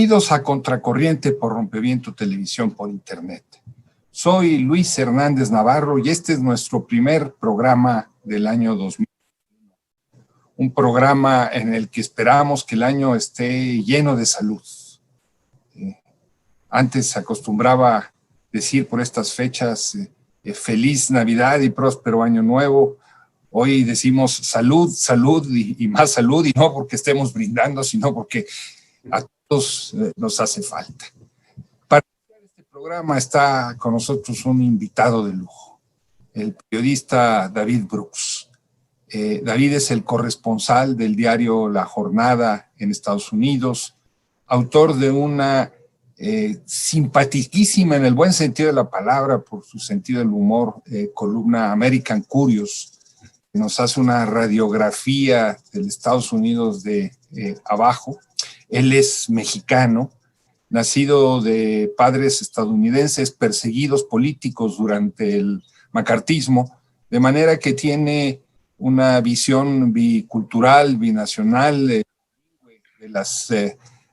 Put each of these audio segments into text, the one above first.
Bienvenidos a Contracorriente por Rompeviento Televisión por Internet. Soy Luis Hernández Navarro y este es nuestro primer programa del año 2000. Un programa en el que esperamos que el año esté lleno de salud. Antes se acostumbraba decir por estas fechas feliz Navidad y próspero año nuevo. Hoy decimos salud, salud y más salud, y no porque estemos brindando, sino porque a todos nos hace falta. Para este programa está con nosotros un invitado de lujo, el periodista David Brooks. David es el corresponsal del diario La Jornada en Estados Unidos, autor de una simpaticísima, en el buen sentido de la palabra, por su sentido del humor, columna American Curious, que nos hace una radiografía del Estados Unidos de abajo. Él es mexicano, nacido de padres estadounidenses perseguidos políticos durante el macartismo, de manera que tiene una visión bicultural, binacional, de las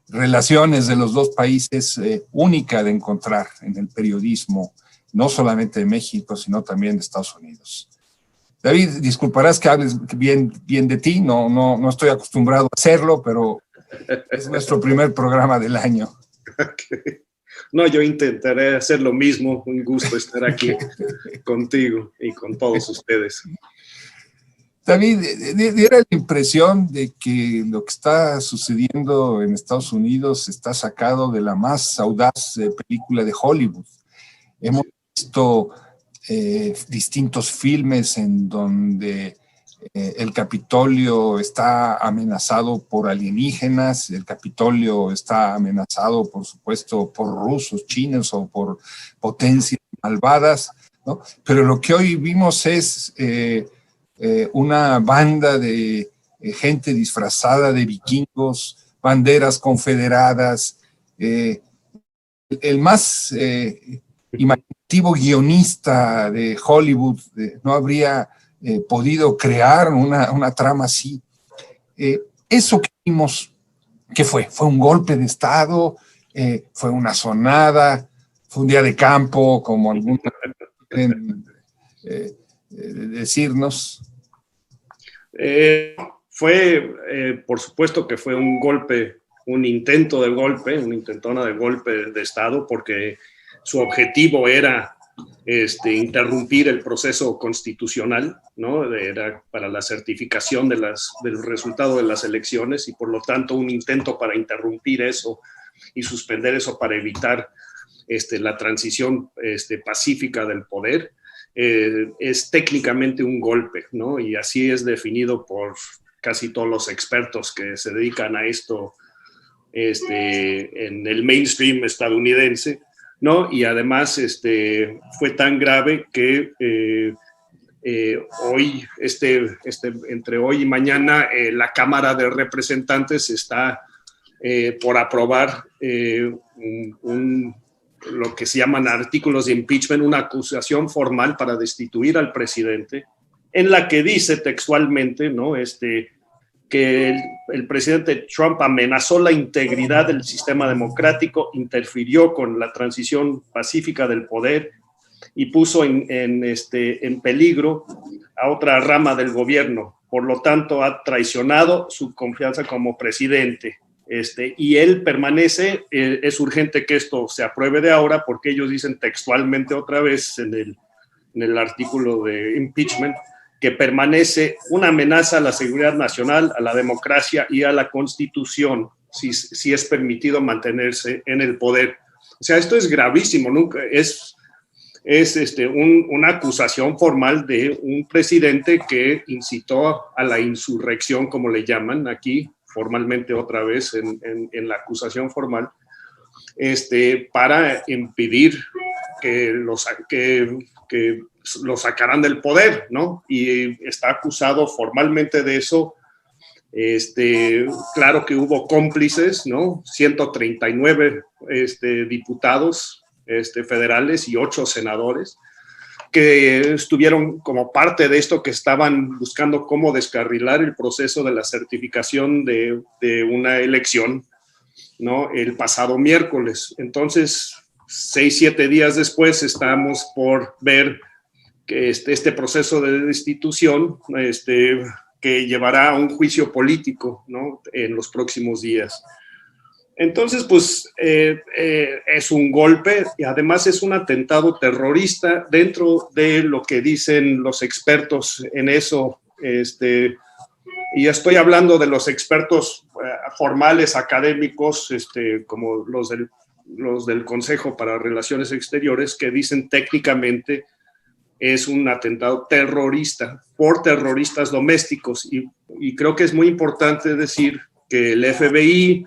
relaciones de los dos países única de encontrar en el periodismo, no solamente de México, sino también de Estados Unidos. David, disculparás que hables bien de ti, no estoy acostumbrado a hacerlo, pero es nuestro primer programa del año. Okay. No, yo intentaré hacer lo mismo. Un gusto estar aquí contigo y con todos ustedes. David, diera la impresión de que lo que está sucediendo en Estados Unidos está sacado de la más audaz película de Hollywood. Hemos visto distintos filmes en donde el Capitolio está amenazado por alienígenas, el Capitolio está amenazado, por supuesto, por rusos, chinos o por potencias malvadas, ¿no? Pero lo que hoy vimos es una banda de gente disfrazada de vikingos, banderas confederadas, el más imaginativo guionista de Hollywood no habría podido crear una trama así. Eso que vimos, ¿qué fue? ¿Fue un golpe de Estado? ¿Fue una sonada? ¿Fue un día de campo, como algunos quieren decirnos? Por supuesto que fue un golpe, un intento de golpe, una intentona de golpe de Estado, porque su objetivo era interrumpir el proceso constitucional, ¿no? Era para la certificación del resultado de las elecciones y por lo tanto un intento para interrumpir eso y suspender eso para evitar la transición pacífica del poder. Es técnicamente un golpe, ¿no? Y así es definido por casi todos los expertos que se dedican a esto en el mainstream estadounidense, ¿no? Y además fue tan grave que hoy, entre hoy y mañana, la Cámara de Representantes está por aprobar lo que se llaman artículos de impeachment, una acusación formal para destituir al presidente, en la que dice textualmente, ¿no? Que el presidente Trump amenazó la integridad del sistema democrático, interfirió con la transición pacífica del poder y puso en peligro a otra rama del gobierno. Por lo tanto, ha traicionado su confianza como presidente. Y él permanece, es urgente que esto se apruebe de ahora, porque ellos dicen textualmente otra vez en el artículo de impeachment que permanece una amenaza a la seguridad nacional, a la democracia y a la Constitución, si es permitido mantenerse en el poder. O sea, esto es gravísimo, nunca es una acusación formal de un presidente que incitó a la insurrección, como le llaman aquí, formalmente otra vez en la acusación formal, para impedir que lo sacaran del poder, ¿no? Y está acusado formalmente de eso. Claro que hubo cómplices, ¿no? 139 diputados federales y 8 senadores que estuvieron como parte de esto, que estaban buscando cómo descarrilar el proceso de la certificación de una elección ¿no? El pasado miércoles. Entonces, 6, 7 días después estamos por ver que este proceso de destitución que llevará a un juicio político, ¿no? En los próximos días. Entonces, pues es un golpe y además es un atentado terrorista dentro de lo que dicen los expertos en eso. Y estoy hablando de los expertos formales, académicos, como los del Consejo para Relaciones Exteriores, que dicen técnicamente es un atentado terrorista por terroristas domésticos. Y creo que es muy importante decir que el FBI,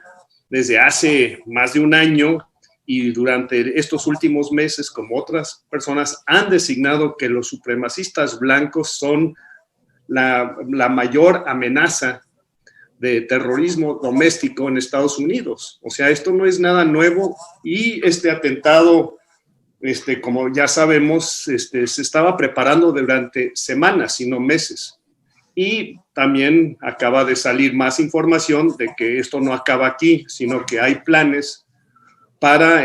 desde hace más de un año y durante estos últimos meses, como otras personas, han designado que los supremacistas blancos son la mayor amenaza de terrorismo doméstico en Estados Unidos. O sea, esto no es nada nuevo y este atentado, como ya sabemos, se estaba preparando durante semanas, si no meses. Y también acaba de salir más información de que esto no acaba aquí, sino que hay planes para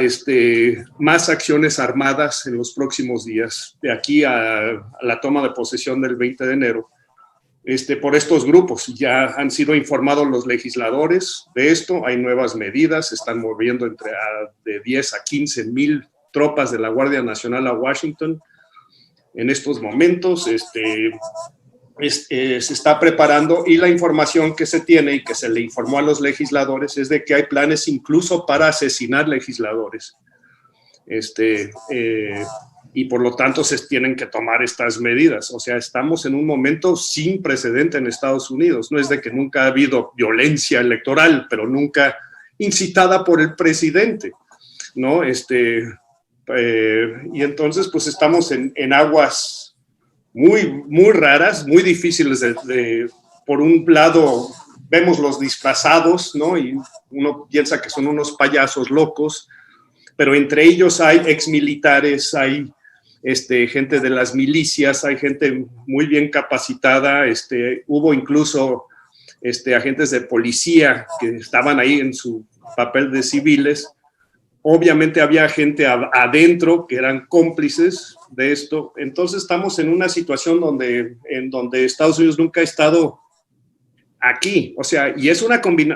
más acciones armadas en los próximos días, de aquí a la toma de posesión del 20 de enero, por estos grupos. Ya han sido informados los legisladores de esto, hay nuevas medidas, se están moviendo de 10 a 15 mil tropas de la Guardia Nacional a Washington en estos momentos. Se está preparando y la información que se tiene y que se le informó a los legisladores es de que hay planes incluso para asesinar legisladores. Y por lo tanto se tienen que tomar estas medidas. O sea, estamos en un momento sin precedente en Estados Unidos. No es de que nunca ha habido violencia electoral, pero nunca incitada por el presidente, ¿no? Y entonces pues estamos en aguas muy, muy raras, muy difíciles por un lado, vemos los disfrazados, ¿no? Y uno piensa que son unos payasos locos, pero entre ellos hay exmilitares, hay gente de las milicias, hay gente muy bien capacitada, hubo incluso agentes de policía que estaban ahí en su papel de civiles. Obviamente había gente adentro que eran cómplices de esto. Entonces estamos en una situación en donde Estados Unidos nunca ha estado aquí. O sea, y es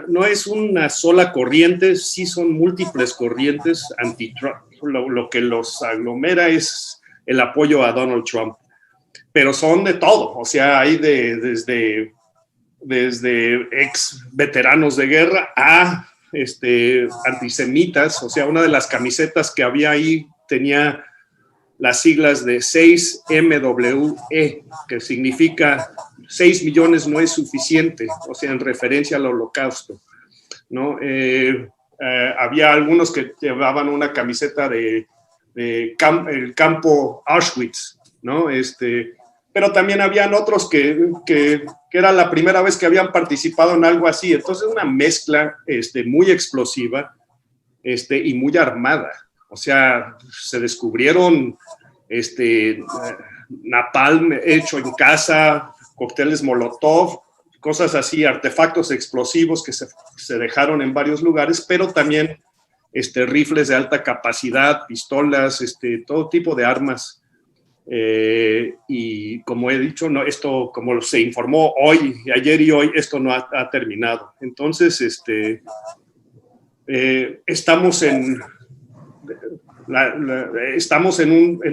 no es una sola corriente, sí son múltiples corrientes anti-Trump. Lo que los aglomera es el apoyo a Donald Trump. Pero son de todo. O sea, hay desde ex veteranos de guerra a antisemitas. O sea, una de las camisetas que había ahí tenía las siglas de 6MWE, que significa 6 millones no es suficiente, o sea, en referencia al Holocausto, ¿no? Había algunos que llevaban una camiseta el campo Auschwitz, ¿no? Pero también habían otros que era la primera vez que habían participado en algo así. Entonces, una mezcla muy explosiva y muy armada. O sea, se descubrieron napalm hecho en casa, cócteles Molotov, cosas así, artefactos explosivos que se dejaron en varios lugares, pero también rifles de alta capacidad, pistolas, todo tipo de armas. Y como he dicho, no, esto, como se informó hoy, ayer y hoy, esto no ha terminado. Entonces, estamos en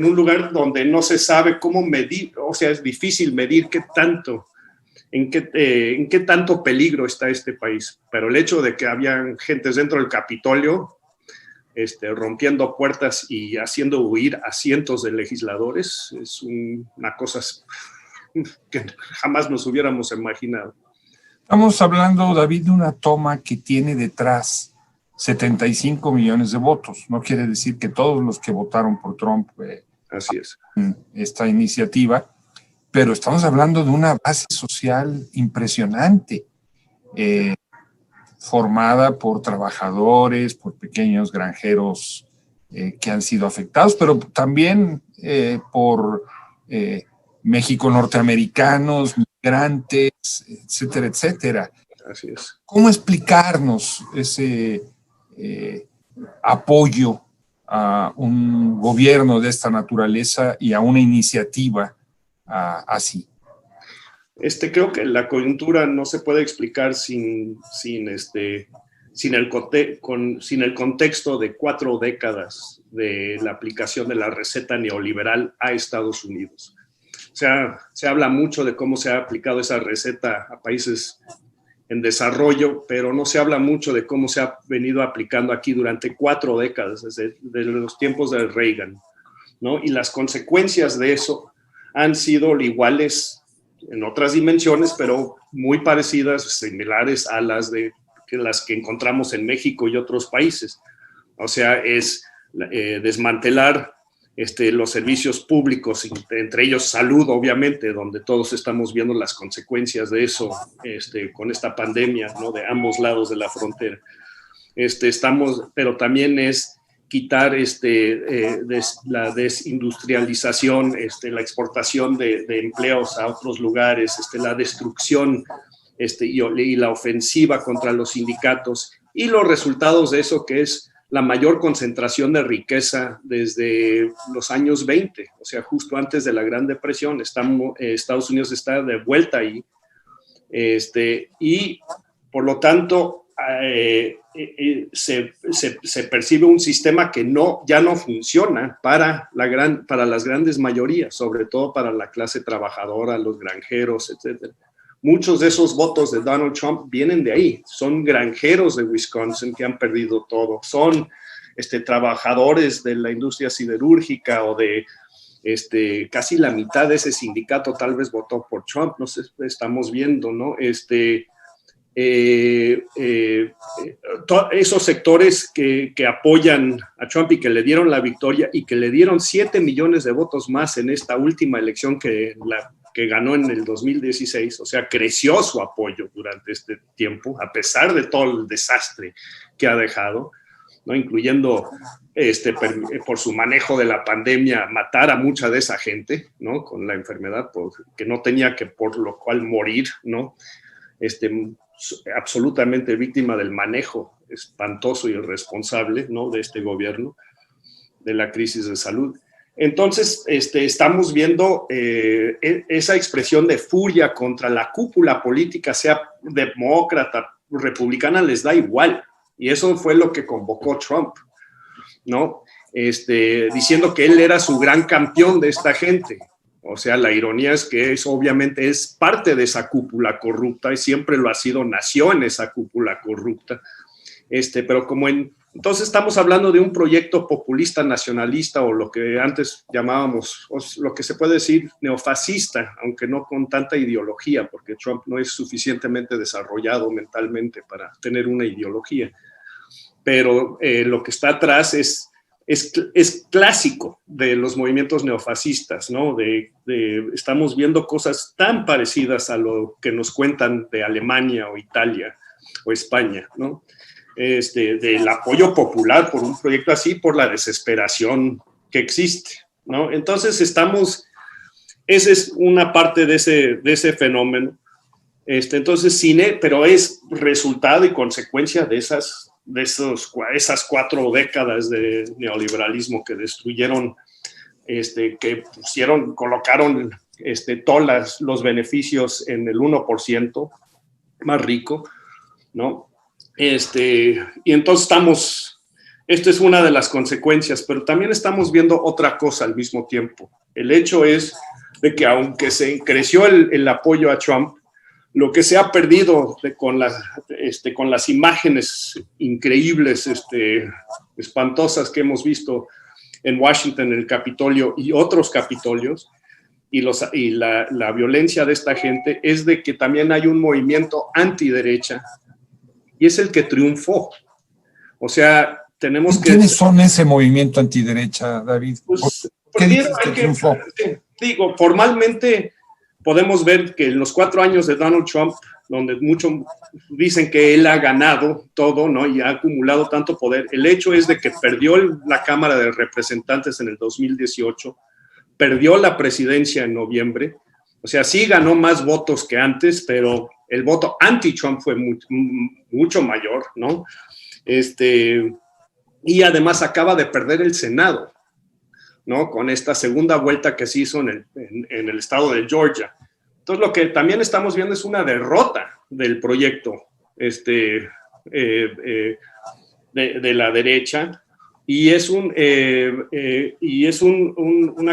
un lugar donde no se sabe cómo medir, o sea, es difícil medir en qué tanto peligro está este país. Pero el hecho de que habían gentes dentro del Capitolio, rompiendo puertas y haciendo huir a cientos de legisladores, es una cosa que jamás nos hubiéramos imaginado. Estamos hablando, David, de una toma que tiene detrás 75 millones de votos. No quiere decir que todos los que votaron por Trump así es. Esta iniciativa, pero estamos hablando de una base social impresionante, formada por trabajadores, por pequeños granjeros que han sido afectados, pero también por México-norteamericanos, migrantes, etcétera, etcétera. Así es. ¿Cómo explicarnos apoyo a un gobierno de esta naturaleza y a una iniciativa así. Creo que la coyuntura no se puede explicar sin el contexto de 4 décadas de la aplicación de la receta neoliberal a Estados Unidos. O sea, se habla mucho de cómo se ha aplicado esa receta a países en desarrollo, pero no se habla mucho de cómo se ha venido aplicando aquí durante 4 décadas, desde los tiempos de Reagan, ¿no? Y las consecuencias de eso han sido iguales en otras dimensiones, pero muy parecidas, similares a las que encontramos en México y otros países. O sea, es desmantelar los servicios públicos, entre ellos salud, obviamente, donde todos estamos viendo las consecuencias de eso con esta pandemia, ¿no? De ambos lados de la frontera. Pero también es quitar la desindustrialización, la exportación de empleos a otros lugares, la destrucción y la ofensiva contra los sindicatos y los resultados de eso, que es la mayor concentración de riqueza desde los años 20, o sea, justo antes de la Gran Depresión. Estados Unidos está de vuelta ahí, y por lo tanto se percibe un sistema que ya no funciona para las grandes mayorías, sobre todo para la clase trabajadora, los granjeros, etc. Muchos de esos votos de Donald Trump vienen de ahí. Son granjeros de Wisconsin que han perdido todo. Son trabajadores de la industria siderúrgica o de casi la mitad de ese sindicato tal vez votó por Trump. No sé, estamos viendo, ¿no? Esos sectores que apoyan a Trump y que le dieron la victoria y que le dieron 7 millones de votos más en esta última elección que ganó en el 2016, o sea, creció su apoyo durante este tiempo, a pesar de todo el desastre que ha dejado, ¿no? Incluyendo por su manejo de la pandemia, matar a mucha de esa gente, ¿no? Con la enfermedad, que no tenía que por lo cual morir, ¿no? Absolutamente víctima del manejo espantoso y irresponsable, ¿no? De este gobierno, de la crisis de salud. Entonces, estamos viendo esa expresión de furia contra la cúpula política, sea demócrata, republicana, les da igual. Y eso fue lo que convocó Trump, ¿no? Diciendo que él era su gran campeón de esta gente. O sea, la ironía es que eso obviamente es parte de esa cúpula corrupta y siempre lo ha sido, nació en esa cúpula corrupta. Pero entonces estamos hablando de un proyecto populista nacionalista, o lo que antes llamábamos, lo que se puede decir neofascista, aunque no con tanta ideología, porque Trump no es suficientemente desarrollado mentalmente para tener una ideología. Pero lo que está atrás es clásico de los movimientos neofascistas, ¿no? Estamos viendo cosas tan parecidas a lo que nos cuentan de Alemania o Italia o España, ¿no? Del apoyo popular por un proyecto así, por la desesperación que existe, ¿no? Entonces esa es una parte de ese fenómeno. Entonces, pero es resultado y consecuencia de esas 4 décadas de neoliberalismo que destruyeron, que colocaron todos los beneficios en el 1% más rico, ¿no? Y entonces esto es una de las consecuencias, pero también estamos viendo otra cosa al mismo tiempo. El hecho es de que aunque se creció el apoyo a Trump, lo que se ha perdido con las imágenes increíbles, espantosas que hemos visto en Washington, en el Capitolio y otros Capitolios, y la violencia de esta gente, es de que también hay un movimiento antiderecha, y es el que triunfó. O sea, tenemos que... ¿Quiénes son ese movimiento antiderecha, David? Pues, ¿Qué dices que triunfó? Digo, formalmente podemos ver que en los 4 años de Donald Trump, donde muchos dicen que él ha ganado todo, ¿no? Y ha acumulado tanto poder, el hecho es de que perdió la Cámara de Representantes en el 2018, perdió la presidencia en noviembre. O sea, sí ganó más votos que antes, pero el voto anti-Trump fue mucho mayor, ¿no? Y además acaba de perder el Senado, ¿no? Con esta segunda vuelta que se hizo en el estado de Georgia. Entonces, lo que también estamos viendo es una derrota del proyecto de la derecha, y es una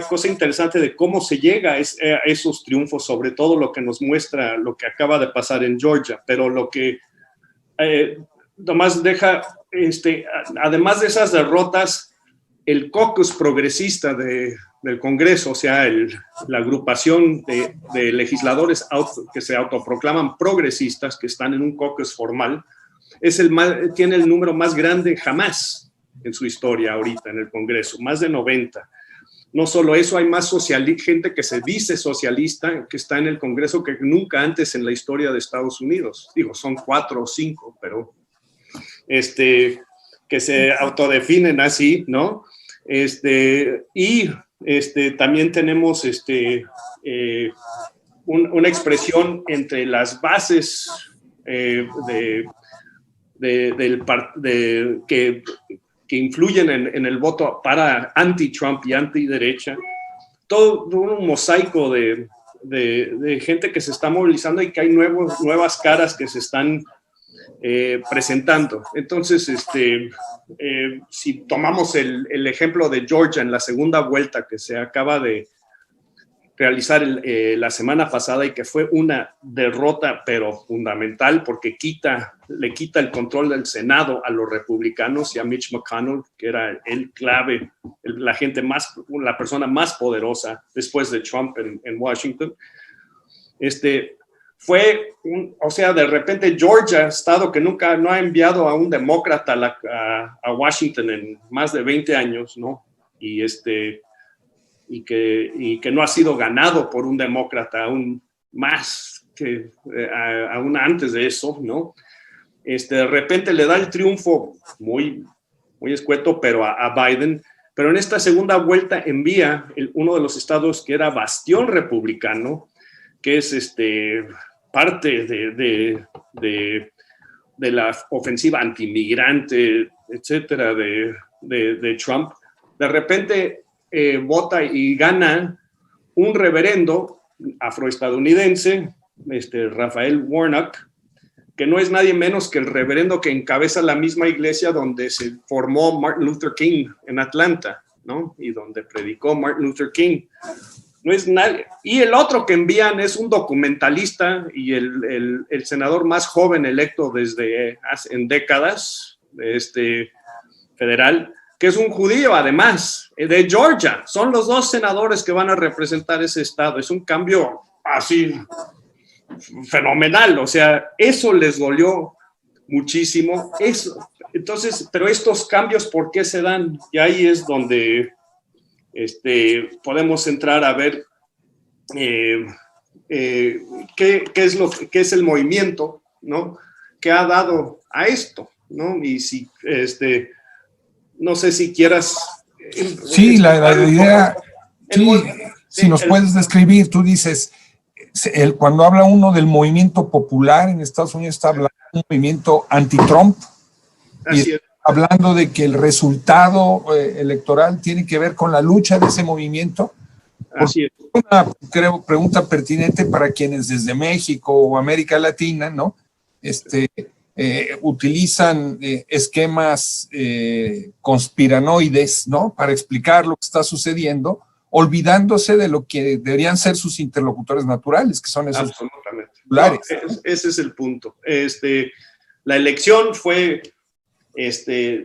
cosa interesante de cómo se llega a esos triunfos, sobre todo lo que nos muestra lo que acaba de pasar en Georgia, pero lo que nomás deja, además de esas derrotas, el caucus progresista del Congreso, o sea, la agrupación de legisladores que se autoproclaman progresistas, que están en un caucus formal, tiene el número más grande jamás en su historia ahorita en el Congreso, más de 90. No solo eso, hay más gente que se dice socialista que está en el Congreso que nunca antes en la historia de Estados Unidos. Digo, son 4 o 5, pero que se autodefinen así, ¿no? También tenemos una expresión entre las bases que influyen en el voto para anti-Trump y anti-derecha, todo un mosaico de gente que se está movilizando y que hay nuevas caras que se están presentando. Entonces, si tomamos el ejemplo de Georgia en la segunda vuelta que se acaba de realizar la semana pasada y que fue una derrota pero fundamental porque le quita el control del Senado a los republicanos y a Mitch McConnell, que era el clave, la persona más poderosa después de Trump en Washington. De repente Georgia, estado que nunca no ha enviado a un demócrata a Washington en más de 20 años, ¿no? Y que no ha sido ganado por un demócrata aún más que aún antes de eso, ¿no? De repente le da el triunfo muy, muy escueto, pero a Biden, pero en esta segunda vuelta envía uno de los estados que era bastión republicano, que es parte de la ofensiva antimigrante, etcétera, de Trump. De repente vota y gana un reverendo afroestadounidense, Raphael Warnock, que no es nadie menos que el reverendo que encabeza la misma iglesia donde se formó Martin Luther King en Atlanta, ¿no? Y donde predicó Martin Luther King. No es nadie. Y el otro que envían es un documentalista y el senador más joven electo en décadas, federal, que es un judío además, de Georgia. Son los 2 senadores que van a representar ese estado. Es un cambio así fenomenal. O sea, eso les dolió muchísimo. Entonces, pero estos cambios, ¿por qué se dan? Y ahí es donde podemos entrar a ver qué es el movimiento, ¿no? Que ha dado a esto, ¿no? Y si no sé si quieras. Sí, la idea. Sí, si nos puedes describir, tú dices, cuando habla uno del movimiento popular en Estados Unidos, está hablando de un movimiento anti-Trump. Así es. Hablando de que el resultado electoral tiene que ver con la lucha de ese movimiento. Así es. Una, creo, pregunta pertinente para quienes desde México o América Latina, ¿no? Utilizan esquemas conspiranoides, ¿no? Para explicar lo que está sucediendo, olvidándose de lo que deberían ser sus interlocutores naturales, que son esos. Absolutamente. Populares. No, ese es el punto. La elección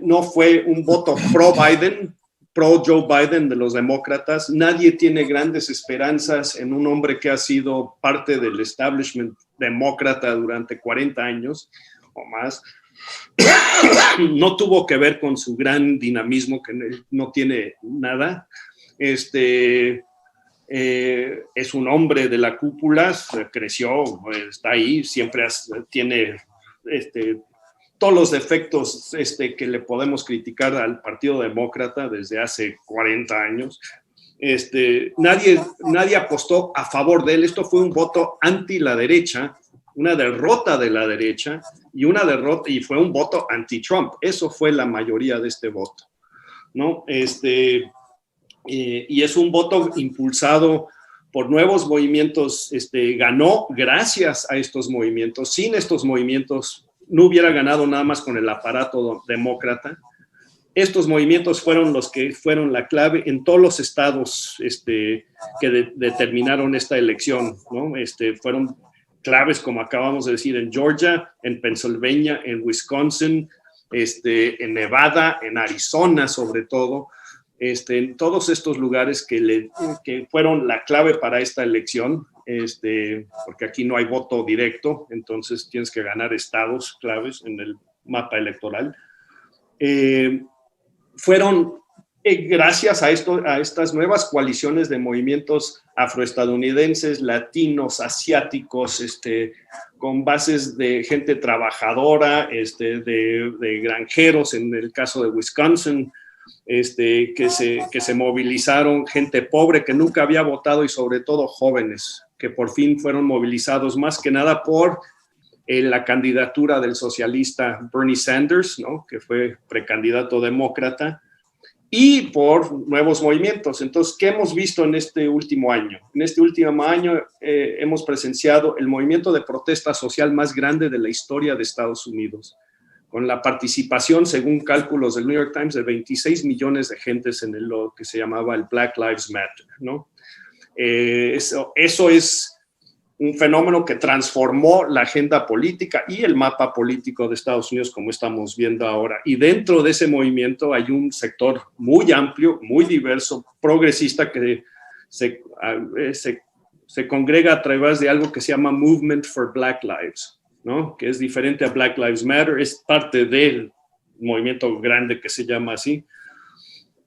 no fue un voto pro-Biden, pro-Joe Biden de los demócratas. Nadie tiene grandes esperanzas en un hombre que ha sido parte del establishment demócrata durante 40 años o más. No tuvo que ver con su gran dinamismo, que no tiene nada. Es un hombre de la cúpula, creció, está ahí, siempre tiene todos los defectos que le podemos criticar al Partido Demócrata desde hace 40 años. Nadie apostó a favor de él. Esto fue un voto anti la derecha una derrota de la derecha y fue un voto anti-Trump. Eso fue la mayoría de este voto, ¿no? Y es un voto impulsado por nuevos movimientos, ganó gracias a estos movimientos. Sin estos movimientos no hubiera ganado nada más con el aparato demócrata. Estos movimientos fueron los que fueron la clave en todos los estados que determinaron esta elección, ¿no? Fueron claves, como acabamos de decir, en Georgia, en Pennsylvania, en Wisconsin, en Nevada, en Arizona sobre todo, en todos estos lugares que fueron la clave para esta elección, porque aquí no hay voto directo, entonces tienes que ganar estados claves en el mapa electoral. Fueron gracias a estas nuevas coaliciones de movimientos afroestadounidenses, latinos, asiáticos, con bases de gente trabajadora, de granjeros, en el caso de Wisconsin, que se movilizaron, gente pobre que nunca había votado y sobre todo jóvenes, que por fin fueron movilizados más que nada por la candidatura del socialista Bernie Sanders, ¿no? Que fue precandidato demócrata, y por nuevos movimientos. Entonces, ¿qué hemos visto en este último año? En este último año hemos presenciado el movimiento de protesta social más grande de la historia de Estados Unidos, con la participación, según cálculos del New York Times, de 26 millones de gentes en lo que se llamaba el Black Lives Matter, ¿no? Eso es un fenómeno que transformó la agenda política y el mapa político de Estados Unidos, como estamos viendo ahora. Y dentro de ese movimiento hay un sector muy amplio, muy diverso, progresista, que se congrega a través de algo que se llama Movement for Black Lives, ¿no? Que es diferente a Black Lives Matter, es parte del movimiento grande que se llama así.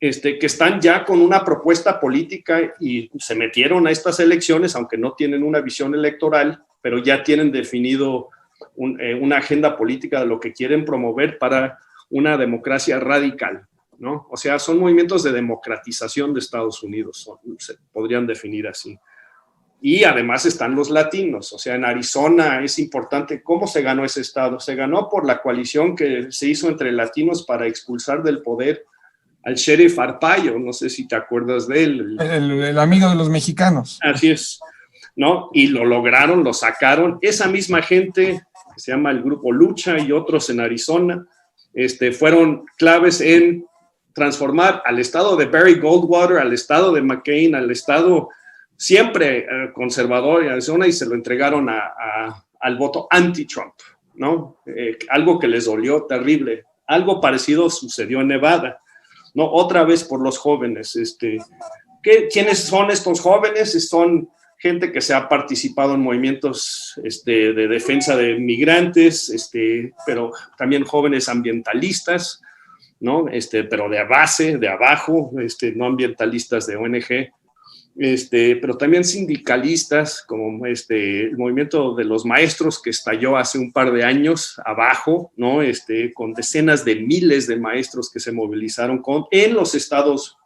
Que están ya con una propuesta política y se metieron a estas elecciones, aunque no tienen una visión electoral, pero ya tienen definido una agenda política de lo que quieren promover para una democracia radical, ¿no? O sea, son movimientos de democratización de Estados Unidos, se podrían definir así. Y además están los latinos, o sea, en Arizona es importante cómo se ganó ese estado. Se ganó por la coalición que se hizo entre latinos para expulsar del poder al sheriff Arpaio, no sé si te acuerdas de él. El amigo de los mexicanos. Así es, ¿no? Y lo lograron, lo sacaron. Esa misma gente, que se llama el Grupo Lucha y otros en Arizona, fueron claves en transformar al estado de Barry Goldwater, al estado de McCain, al estado siempre conservador de Arizona, y se lo entregaron al voto anti-Trump, ¿no? Algo que les dolió terrible. Algo parecido sucedió en Nevada, ¿no? Otra vez por los jóvenes. ¿Quiénes son estos jóvenes? Son gente que se ha participado en movimientos de defensa de migrantes, pero también jóvenes ambientalistas, ¿no? Pero de base, de abajo, no ambientalistas de ONG, pero también sindicalistas, como el movimiento de los maestros que estalló hace un par de años abajo, ¿no? Con decenas de miles de maestros que se movilizaron en los estados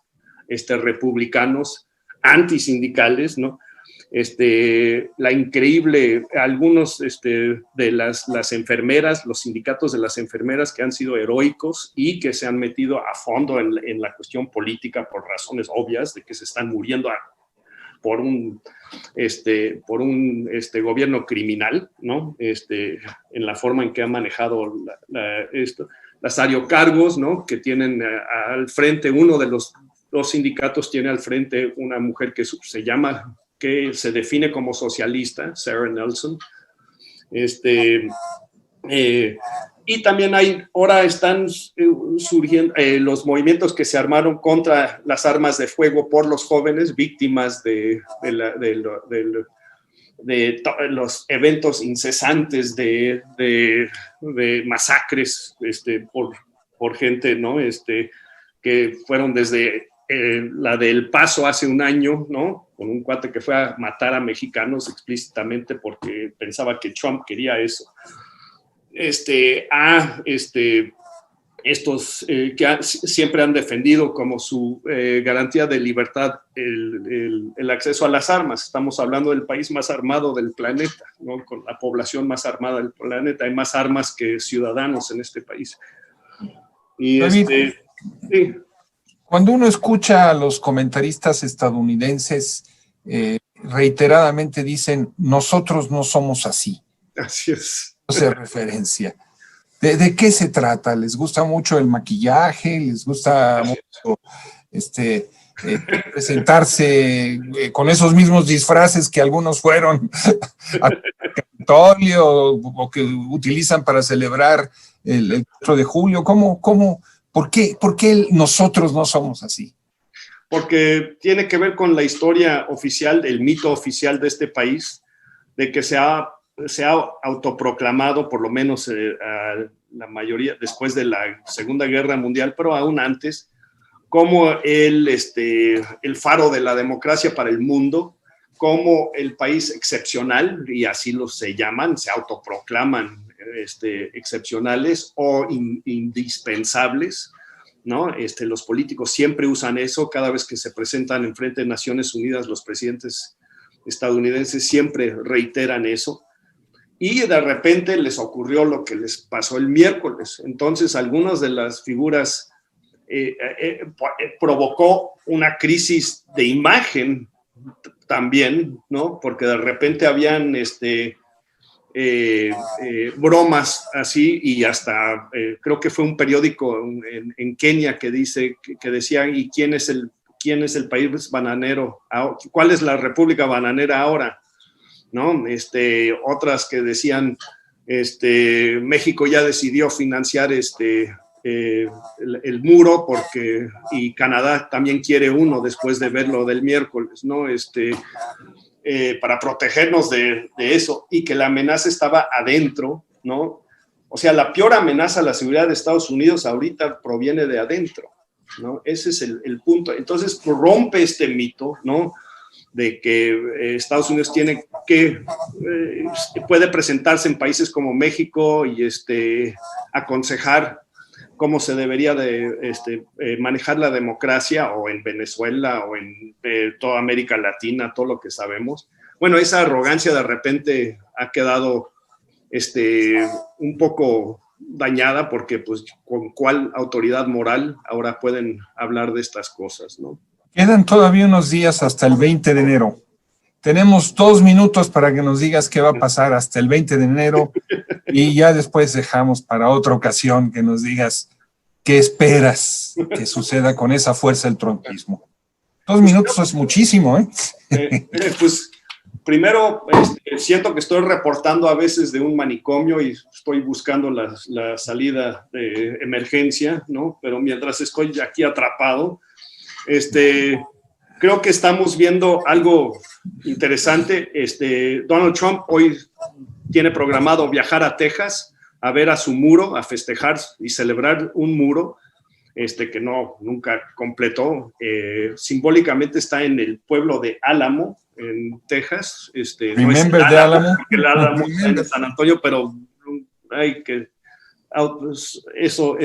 republicanos antisindicales, ¿no? La increíble, algunos de las enfermeras, los sindicatos de las enfermeras que han sido heroicos y que se han metido a fondo en la cuestión política por razones obvias de que se están muriendo por un gobierno criminal, ¿no? En la forma en que ha manejado las aerocargos, ¿no? Que tienen al frente, uno de los dos sindicatos tiene al frente una mujer que se define como socialista, Sarah Nelson. Y también ahora están surgiendo los movimientos que se armaron contra las armas de fuego por los jóvenes, víctimas de los eventos incesantes de masacres por gente, ¿no? Que fueron desde la del Paso hace un año, ¿no? Con un cuate que fue a matar a mexicanos explícitamente porque pensaba que Trump quería eso. estos que siempre han defendido como su garantía de libertad el acceso a las armas. Estamos hablando del país más armado del planeta, ¿no? Con la población más armada del planeta. Hay más armas que ciudadanos en este país. Y David, sí. Cuando uno escucha a los comentaristas estadounidenses, reiteradamente dicen, nosotros no somos así. Así es. Hace referencia. ¿De qué se trata? ¿Les gusta mucho el maquillaje? ¿Les gusta mucho presentarse con esos mismos disfraces que algunos fueron a Capitolio o que utilizan para celebrar el 4 de julio? ¿Por qué nosotros no somos así? Porque tiene que ver con la historia oficial, el mito oficial de este país, de que se ha autoproclamado, por lo menos a la mayoría, después de la Segunda Guerra Mundial, pero aún antes, como el faro de la democracia para el mundo, como el país excepcional, y así se llaman, se autoproclaman excepcionales o indispensables, ¿no? Los políticos siempre usan eso, cada vez que se presentan en frente de Naciones Unidas, los presidentes estadounidenses siempre reiteran eso. Y de repente les ocurrió lo que les pasó el miércoles. Entonces, algunas de las figuras provocó una crisis de imagen también, ¿no? Porque de repente habían bromas así, y hasta creo que fue un periódico en Kenia que decía, ¿y quién es el país bananero? ¿Cuál es la república bananera ahora? ¿No? Otras que decían, México ya decidió financiar el muro y Canadá también quiere uno después de ver lo del miércoles, ¿no? Para protegernos de eso, y que la amenaza estaba adentro, ¿no? O sea, la peor amenaza a la seguridad de Estados Unidos ahorita proviene de adentro, ¿no? Ese es el punto. Entonces rompe este mito, ¿no? De que Estados Unidos puede presentarse en países como México y aconsejar cómo se debería de manejar la democracia, o en Venezuela, o en toda América Latina, todo lo que sabemos. Bueno, esa arrogancia de repente ha quedado un poco dañada, porque pues con cuál autoridad moral ahora pueden hablar de estas cosas, ¿no? Quedan todavía unos días hasta el 20 de enero. Tenemos 2 minutos para que nos digas qué va a pasar hasta el 20 de enero y ya después dejamos para otra ocasión que nos digas qué esperas que suceda con esa fuerza del trumpismo. 2 minutos es muchísimo, ¿eh? Pues primero, siento que estoy reportando a veces de un manicomio y estoy buscando la salida de emergencia, ¿no? Pero mientras estoy aquí atrapado, creo que estamos viendo algo interesante. Donald Trump hoy tiene programado viajar a Texas a ver a su muro, a festejar y celebrar un muro que nunca completó. Simbólicamente está en el pueblo de Álamo, en Texas. No es el Álamo, porque el Álamo está en San Antonio, pero eso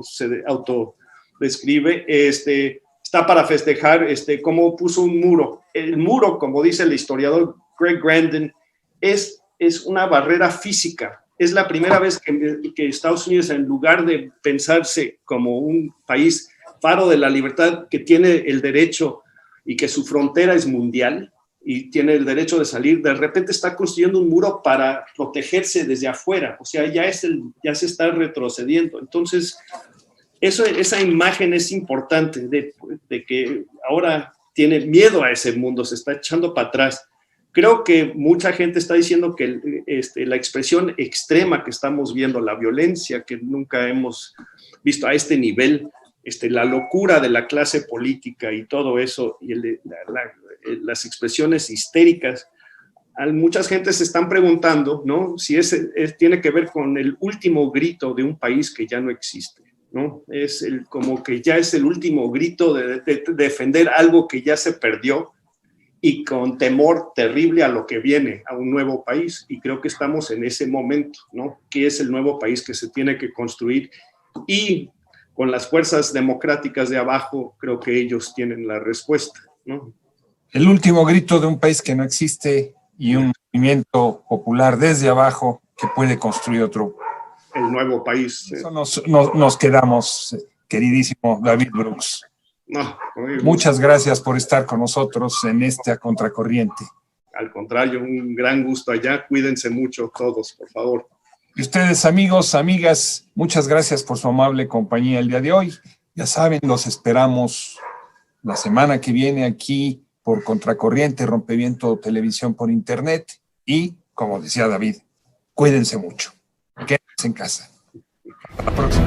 se autodescribe. Está para festejar cómo puso un muro. El muro, como dice el historiador Greg Grandin, es una barrera física. Es la primera vez que Estados Unidos, en lugar de pensarse como un país faro de la libertad, que tiene el derecho y que su frontera es mundial y tiene el derecho de salir, de repente está construyendo un muro para protegerse desde afuera. O sea, ya se está retrocediendo. Entonces, esa imagen es importante de que ahora tiene miedo a ese mundo, se está echando para atrás. Creo que mucha gente está diciendo que la expresión extrema que estamos viendo, la violencia que nunca hemos visto a este nivel, la locura de la clase política y todo eso, y las expresiones histéricas, muchas gentes se están preguntando, ¿no? Si tiene que ver con el último grito de un país que ya no existe, ¿no? Como que ya es el último grito de defender algo que ya se perdió, y con temor terrible a lo que viene, a un nuevo país. Y creo que estamos en ese momento, ¿no? Que es el nuevo país que se tiene que construir y con las fuerzas democráticas de abajo, creo que ellos tienen la respuesta, ¿no? El último grito de un país que no existe y un movimiento popular desde abajo que puede construir otro. El nuevo país. Eso nos quedamos, queridísimo David Brooks. No, muchas gracias por estar con nosotros en esta Contracorriente. Al contrario, un gran gusto allá. Cuídense mucho todos, por favor. Y ustedes, amigos, amigas, muchas gracias por su amable compañía el día de hoy. Ya saben, los esperamos la semana que viene aquí por Contracorriente, Rompeviento Televisión por Internet. Y, como decía David, cuídense mucho. Quédense en casa. Hasta la próxima.